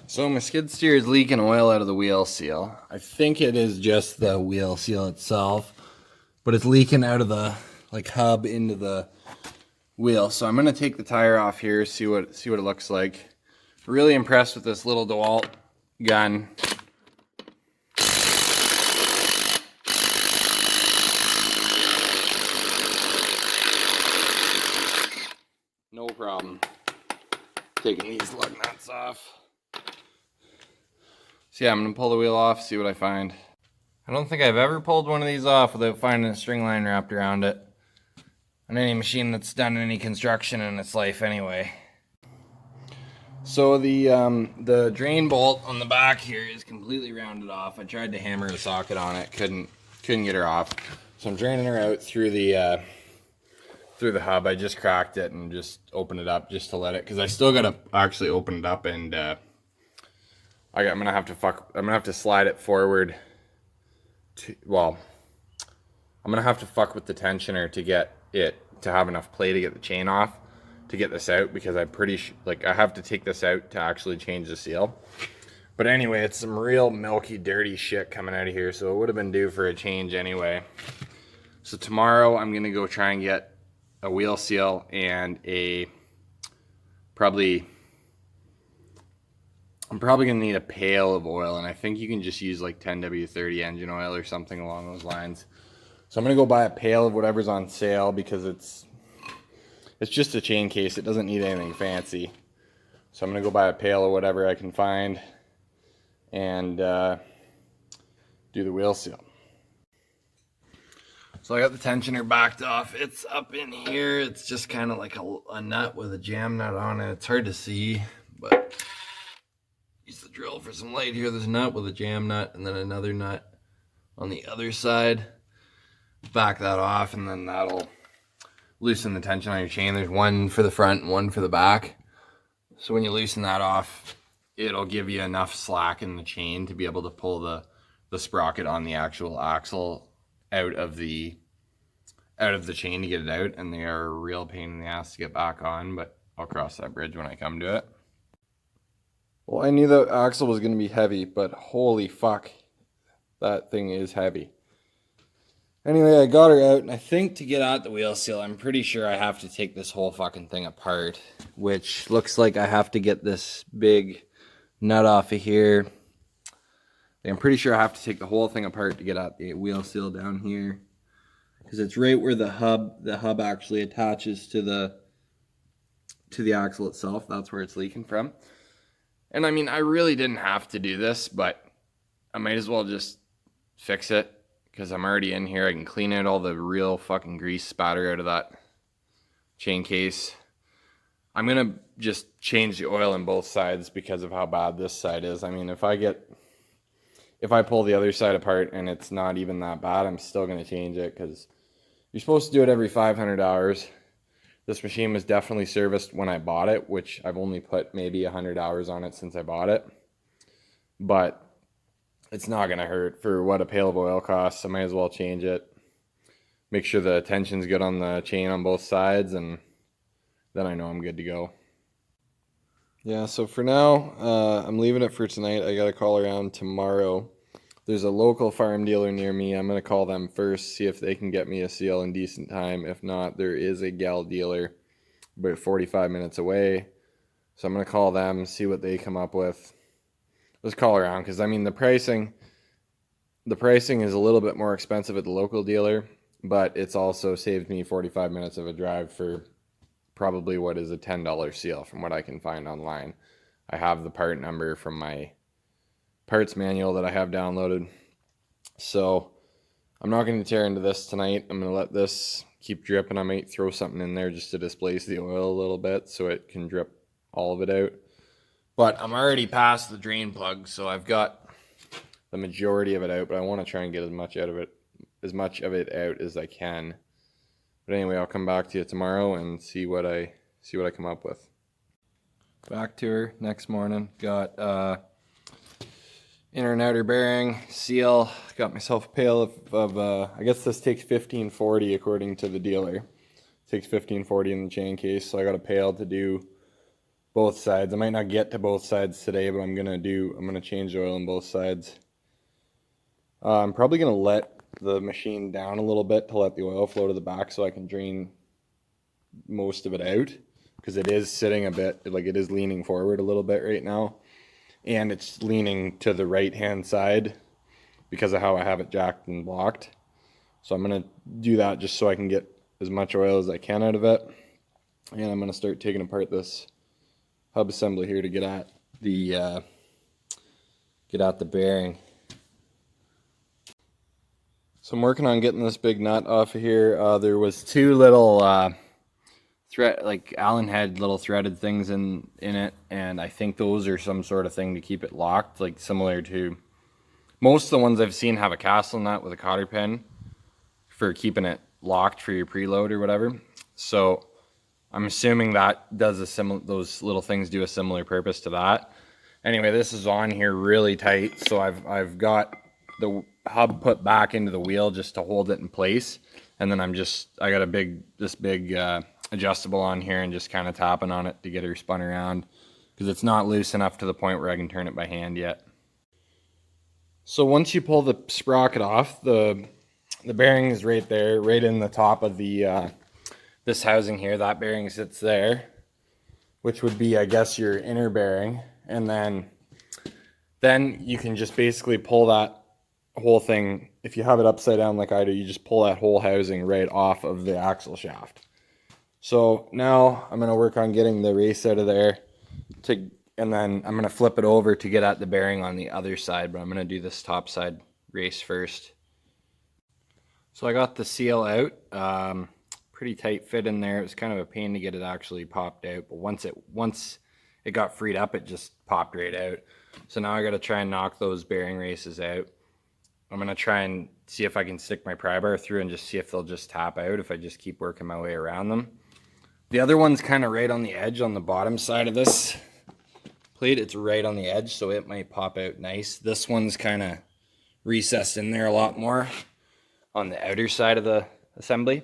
So my skid steer is leaking oil out of the wheel seal. I think it is just the wheel seal itself, but it's leaking out of the hub into the wheel. So I'm gonna take the tire off here, see what it looks like. Really impressed with this little DeWalt gun. No problem. Taking these lug nuts off. So yeah, I'm gonna pull the wheel off, see what I find. I don't think I've ever pulled one of these off without finding a string line wrapped around it. On any machine that's done any construction in its life anyway. So the drain bolt on the back here is completely rounded off. I tried to hammer a socket on it, couldn't get her off. So I'm draining her out through the hub. I just cracked it and just opened it up just to let it, because I still gotta actually open it up, and I'm gonna have to slide it forward. I'm gonna have to fuck with the tensioner to get it to have enough play to get the chain off to get this out, because I'm pretty I have to take this out to actually change the seal. But anyway, it's some real milky, dirty shit coming out of here, so it would have been due for a change anyway. So tomorrow I'm gonna go try and get a wheel seal and I'm probably gonna need a pail of oil, and I think you can just use like 10W30 engine oil or something along those lines. So I'm gonna go buy a pail of whatever's on sale, because it's just a chain case. It doesn't need anything fancy. So I'm gonna go buy a pail of whatever I can find and do the wheel seal. So I got the tensioner backed off. It's up in here. It's just kind of like a nut with a jam nut on it. It's hard to see, but use the drill for some light here. There's a nut with a jam nut, and then another nut on the other side. Back that off, and then that'll loosen the tension on your chain. There's one for the front and one for the back. So when you loosen that off, it'll give you enough slack in the chain to be able to pull the sprocket on the actual axle out of the chain to get it out. And they are a real pain in the ass to get back on, but I'll cross that bridge when I come to it. Well, I knew the axle was going to be heavy, but holy fuck, that thing is heavy. Anyway, I got her out, and I think to get out the wheel seal, I'm pretty sure I have to take this whole fucking thing apart, which looks like I have to get this big nut off of here. I'm pretty sure I have to take the whole thing apart to get out the wheel seal down here, because it's right where the hub actually attaches to the axle itself. That's where it's leaking from. And I mean, I really didn't have to do this, but I might as well just fix it, because I'm already in here. I can clean out all the real fucking grease spatter out of that chain case. I'm gonna just change the oil on both sides because of how bad this side is. I mean, if I pull the other side apart and it's not even that bad, I'm still gonna change it, because you're supposed to do it every 500 hours. This machine was definitely serviced when I bought it, which I've only put maybe 100 hours on it since I bought it. But it's not going to hurt for what a pail of oil costs. I might as well change it. Make sure the tension's good on the chain on both sides, and then I know I'm good to go. Yeah, so for now, I'm leaving it for tonight. I got to call around tomorrow. There's a local farm dealer near me. I'm going to call them first, see if they can get me a seal in decent time. If not, there is a Gehl dealer about 45 minutes away. So I'm going to call them, see what they come up with. Let's call around, because I mean, the pricing is a little bit more expensive at the local dealer, but it's also saved me 45 minutes of a drive for probably what is a $10 seal from what I can find online. I have the part number from my parts manual that I have downloaded. So I'm not going to tear into this tonight. I'm going to let this keep dripping. I might throw something in there just to displace the oil a little bit so it can drip all of it out. But I'm already past the drain plug, so I've got the majority of it out, but I want to try and get as much of it out as I can. But anyway, I'll come back to you tomorrow and see what I come up with. Back to her next morning. Got inner and outer bearing, seal. Got myself a pail of I guess this takes 1540 according to the dealer. It takes 1540 in the chain case, so I got a pail to do both sides. I might not get to both sides today, but I'm gonna change the oil on both sides. I'm probably gonna let the machine down a little bit to let the oil flow to the back so I can drain most of it out, because it is sitting a bit, like it is leaning forward a little bit right now, and it's leaning to the right hand side because of how I have it jacked and blocked. So I'm gonna do that just so I can get as much oil as I can out of it, and I'm gonna start taking apart this hub assembly here to get at the bearing. So I'm working on getting this big nut off of here. There was two little Allen had little threaded things in it, and I think those are some sort of thing to keep it locked, like similar to most of the ones I've seen have a castle nut with a cotter pin for keeping it locked for your preload or whatever. So I'm assuming that does those little things do a similar purpose to that. Anyway, this is on here really tight, so I've got the hub put back into the wheel just to hold it in place, and then I got this big adjustable on here and just kind of tapping on it to get her spun around, because it's not loose enough to the point where I can turn it by hand yet. So once you pull the sprocket off, the bearing is right there, right in the top of the this housing here. That bearing sits there, which would be, I guess, your inner bearing, and then you can just basically pull that whole thing. If you have it upside down like I do, you just pull that whole housing right off of the axle shaft. So now I'm going to work on getting the race out of there, and then I'm going to flip it over to get at the bearing on the other side, but I'm going to do this top side race first. So I got the seal out, pretty tight fit in there. It was kind of a pain to get it actually popped out, but once it got freed up, it just popped right out. So now I got to try and knock those bearing races out. I'm going to try and see if I can stick my pry bar through and just see if they'll just tap out if I just keep working my way around them. The other one's kind of right on the edge on the bottom side of this plate. It's right on the edge, so it might pop out nice. This one's kind of recessed in there a lot more on the outer side of the assembly,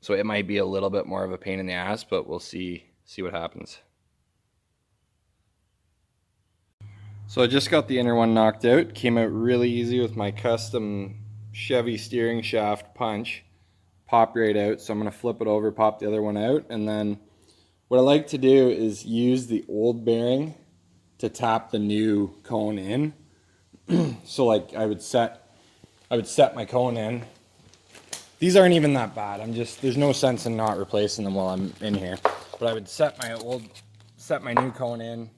so it might be a little bit more of a pain in the ass, but we'll see what happens. So I just got the inner one knocked out. Came out really easy with my custom Chevy steering shaft punch. Popped right out. So I'm going to flip it over, pop the other one out, and then what I like to do is use the old bearing to tap the new cone in. So like I would set my cone in. These aren't even that bad. There's no sense in not replacing them while I'm in here. But I would set my new cone in,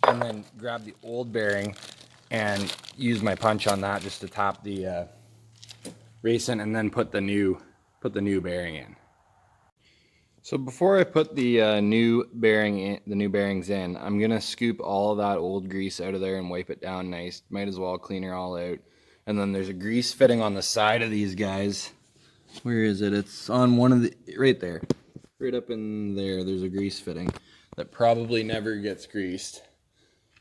and then grab the old bearing and use my punch on that just to tap the race in, and then put the new bearing in. So before I put the new bearings in, I'm gonna scoop all of that old grease out of there and wipe it down nice. Might as well clean her all out. And then there's a grease fitting on the side of these guys. Where is it? It's on one of the, right there. Right up in there, there's a grease fitting that probably never gets greased.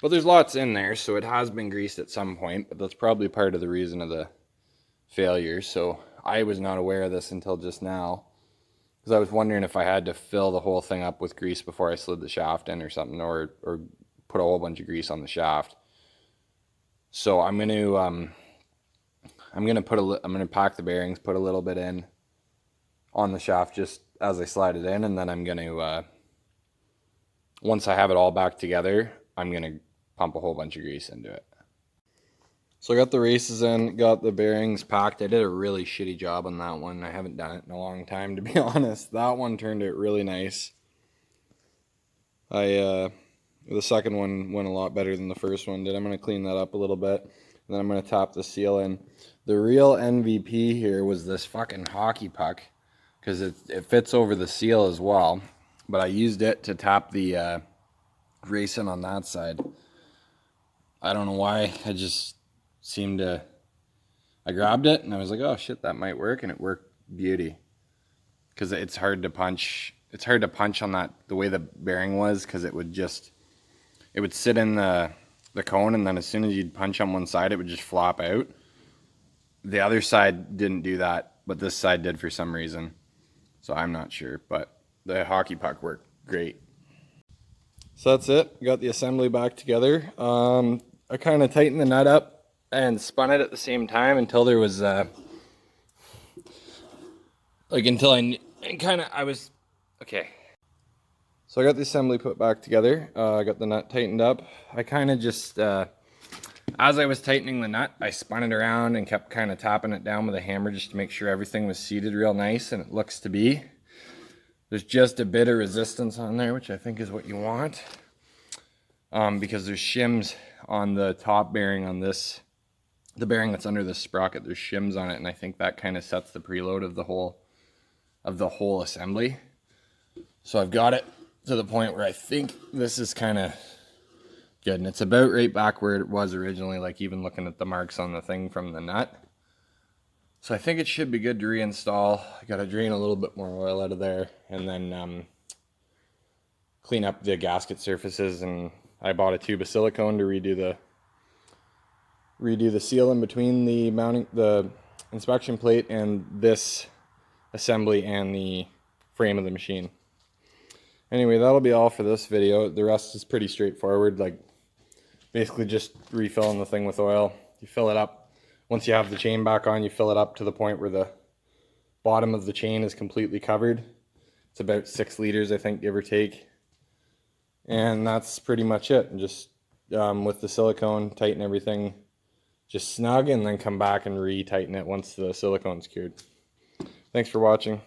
But there's lots in there, so it has been greased at some point, but that's probably part of the reason of the failure. So I was not aware of this until just now, because I was wondering if I had to fill the whole thing up with grease before I slid the shaft in or something, or put a whole bunch of grease on the shaft. So I'm gonna pack the bearings, put a little bit in on the shaft just as I slide it in, and then I'm gonna once I have it all back together, I'm gonna pump a whole bunch of grease into it. So I got the races in, got the bearings packed. I did a really shitty job on that one. I haven't done it in a long time, to be honest. That one turned out really nice. The second one went a lot better than the first one did. I'm gonna clean that up a little bit, and then I'm gonna tap the seal in. The real MVP here was this fucking hockey puck, because it fits over the seal as well, but I used it to tap the racing on that side. I don't know why. I just seemed to, I grabbed it and I was like, oh shit, that might work. And it worked beauty. Because it's hard to punch. It's hard to punch on that, the way the bearing was, because it would sit in the cone, and then as soon as you'd punch on one side, it would just flop out. The other side didn't do that, but this side did for some reason. So I'm not sure, but the hockey puck worked great. So that's it. Got the assembly back together. I kind of tightened the nut up and spun it at the same time until there was until I was okay. So I got the assembly put back together. I got the nut tightened up. I kind of just as I was tightening the nut, I spun it around and kept kind of tapping it down with a hammer just to make sure everything was seated real nice, and it looks to be. There's just a bit of resistance on there, which I think is what you want, because there's shims on the top bearing on this, the bearing that's under the sprocket. There's shims on it, and I think that kind of sets the preload of the whole assembly. So I've got it to the point where I think this is kind of good, and it's about right back where it was originally, like even looking at the marks on the thing from the nut. So I think it should be good to reinstall. I got to drain a little bit more oil out of there, and then clean up the gasket surfaces. And I bought a tube of silicone to redo the seal in between the inspection plate and this assembly and the frame of the machine. Anyway, that'll be all for this video. The rest is pretty straightforward, like basically just refilling the thing with oil. You fill it up. Once you have the chain back on, you fill it up to the point where the bottom of the chain is completely covered. It's about 6 liters, I think, give or take. And that's pretty much it. And just with the silicone, tighten everything just snug, and then come back and re-tighten it once the silicone's cured. Thanks for watching.